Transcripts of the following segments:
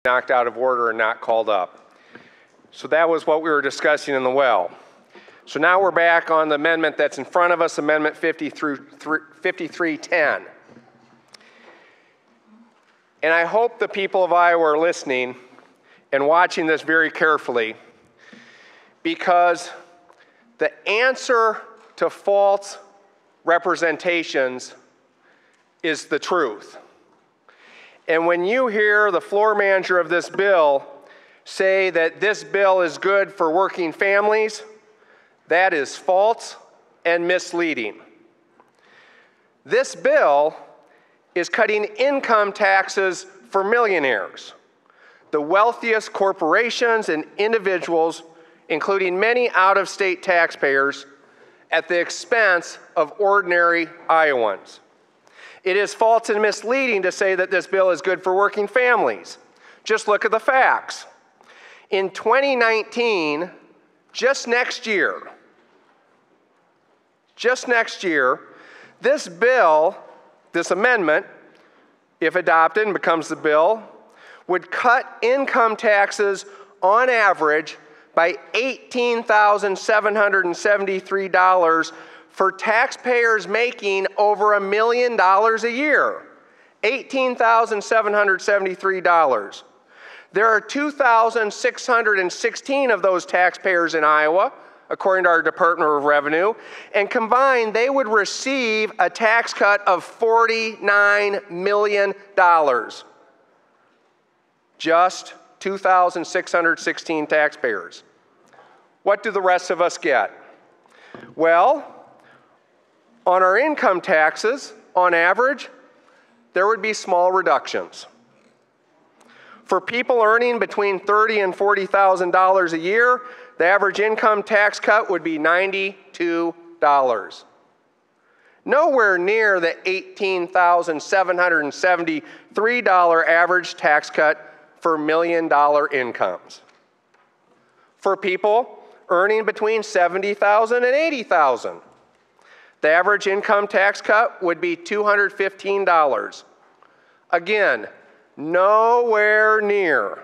knocked out of order and not called up. So that was what we were discussing in the well. So now we're back on the amendment that's in front of us, Amendment 5310. And I hope the people of Iowa are listening and watching this very carefully, because the answer to false representations is the truth. And when you hear the floor manager of this bill say that this bill is good for working families, that is false and misleading. This bill is cutting income taxes for millionaires, the wealthiest corporations and individuals, including many out-of-state taxpayers, at the expense of ordinary Iowans. It is false and misleading to say that this bill is good for working families. Just look at the facts. In 2019, just next year, this bill, this amendment, if adopted and becomes the bill, would cut income taxes on average by $18,773 for taxpayers making over $1 million a year. $18,773. There are 2,616 of those taxpayers in Iowa, according to our Department of Revenue, and combined they would receive a tax cut of $49 million. Just 2,616 taxpayers. What do the rest of us get? Well, on our income taxes, on average, there would be small reductions. For people earning between $30,000 and $40,000 a year, the average income tax cut would be $92. Nowhere near the $18,773 average tax cut for $1 million incomes. For people earning between $70,000 and $80,000, the average income tax cut would be $215. Again, nowhere near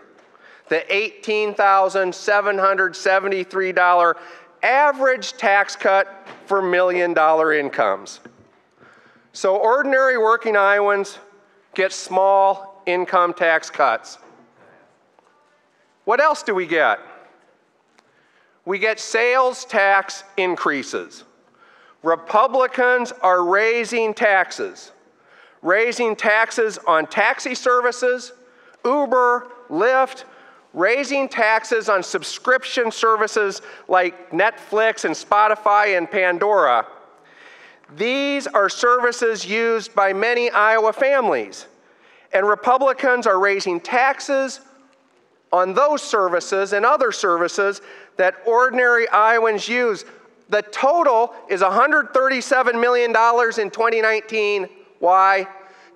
the $18,773 average tax cut for $1 million incomes. So ordinary working Iowans get small income tax cuts. What else do we get? We get sales tax increases. Republicans are raising taxes on taxi services, Uber, Lyft, raising taxes on subscription services like Netflix and Spotify and Pandora. These are services used by many Iowa families, and Republicans are raising taxes on those services and other services that ordinary Iowans use. The total is $137 million in 2019. Why?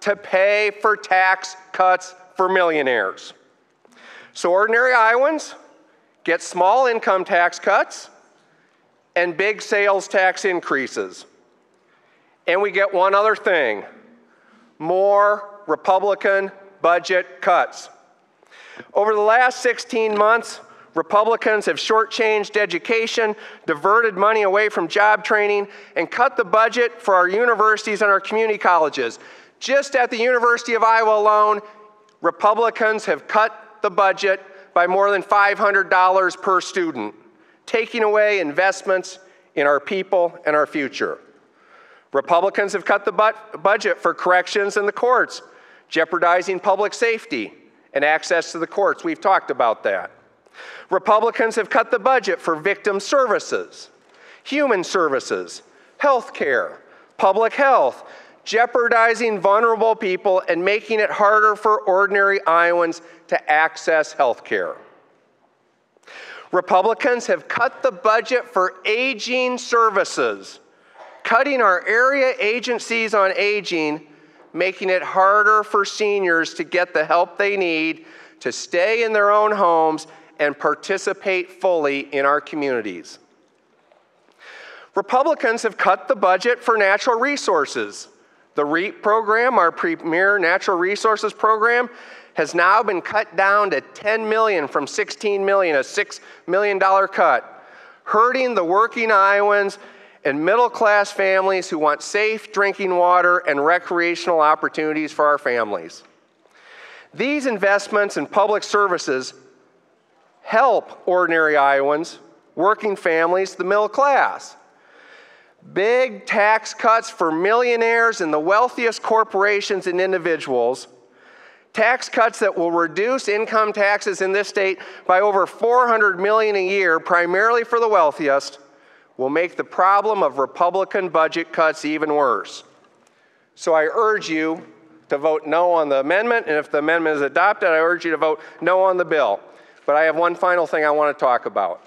To pay for tax cuts for millionaires. So ordinary Iowans get small income tax cuts and big sales tax increases. And we get one other thing: more Republican budget cuts. Over the last 16 months, Republicans have shortchanged education, diverted money away from job training, and cut the budget for our universities and our community colleges. Just at the University of Iowa alone, Republicans have cut the budget by more than $500 per student, taking away investments in our people and our future. Republicans have cut the budget for corrections in the courts, jeopardizing public safety and access to the courts. We've talked about that. Republicans have cut the budget for victim services, human services, health care, public health, jeopardizing vulnerable people and making it harder for ordinary Iowans to access health care. Republicans have cut the budget for aging services, cutting our area agencies on aging, making it harder for seniors to get the help they need to stay in their own homes and participate fully in our communities. Republicans have cut the budget for natural resources. The REAP program, our premier natural resources program, has now been cut down to $10 million from $16 million, a $6 million cut, hurting the working Iowans and middle-class families who want safe drinking water and recreational opportunities for our families. These investments in public services help ordinary Iowans, working families, the middle class. Big tax cuts for millionaires and the wealthiest corporations and individuals, tax cuts that will reduce income taxes in this state by over $400 million a year, primarily for the wealthiest, will make the problem of Republican budget cuts even worse. So I urge you to vote no on the amendment, and if the amendment is adopted, I urge you to vote no on the bill. But I have one final thing I want to talk about.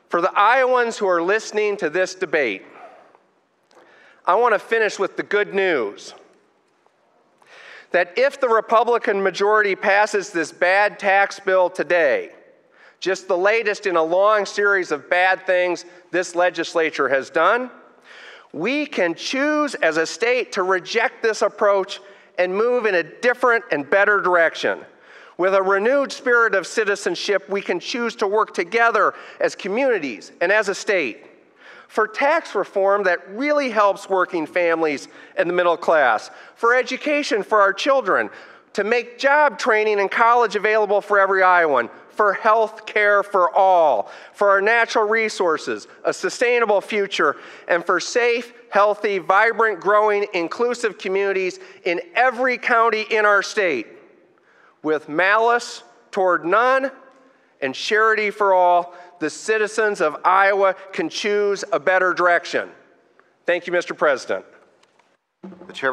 For the Iowans who are listening to this debate, I want to finish with the good news that if the Republican majority passes this bad tax bill today, just the latest in a long series of bad things this legislature has done, we can choose as a state to reject this approach and move in a different and better direction. With a renewed spirit of citizenship, we can choose to work together as communities and as a state for tax reform that really helps working families and the middle class, for education for our children, to make job training and college available for every Iowan, for health care for all, for our natural resources, a sustainable future, and for safe, healthy, vibrant, growing, inclusive communities in every county in our state, with malice toward none and charity for all. The citizens of Iowa can choose a better direction. Thank you, Mr. President. The chair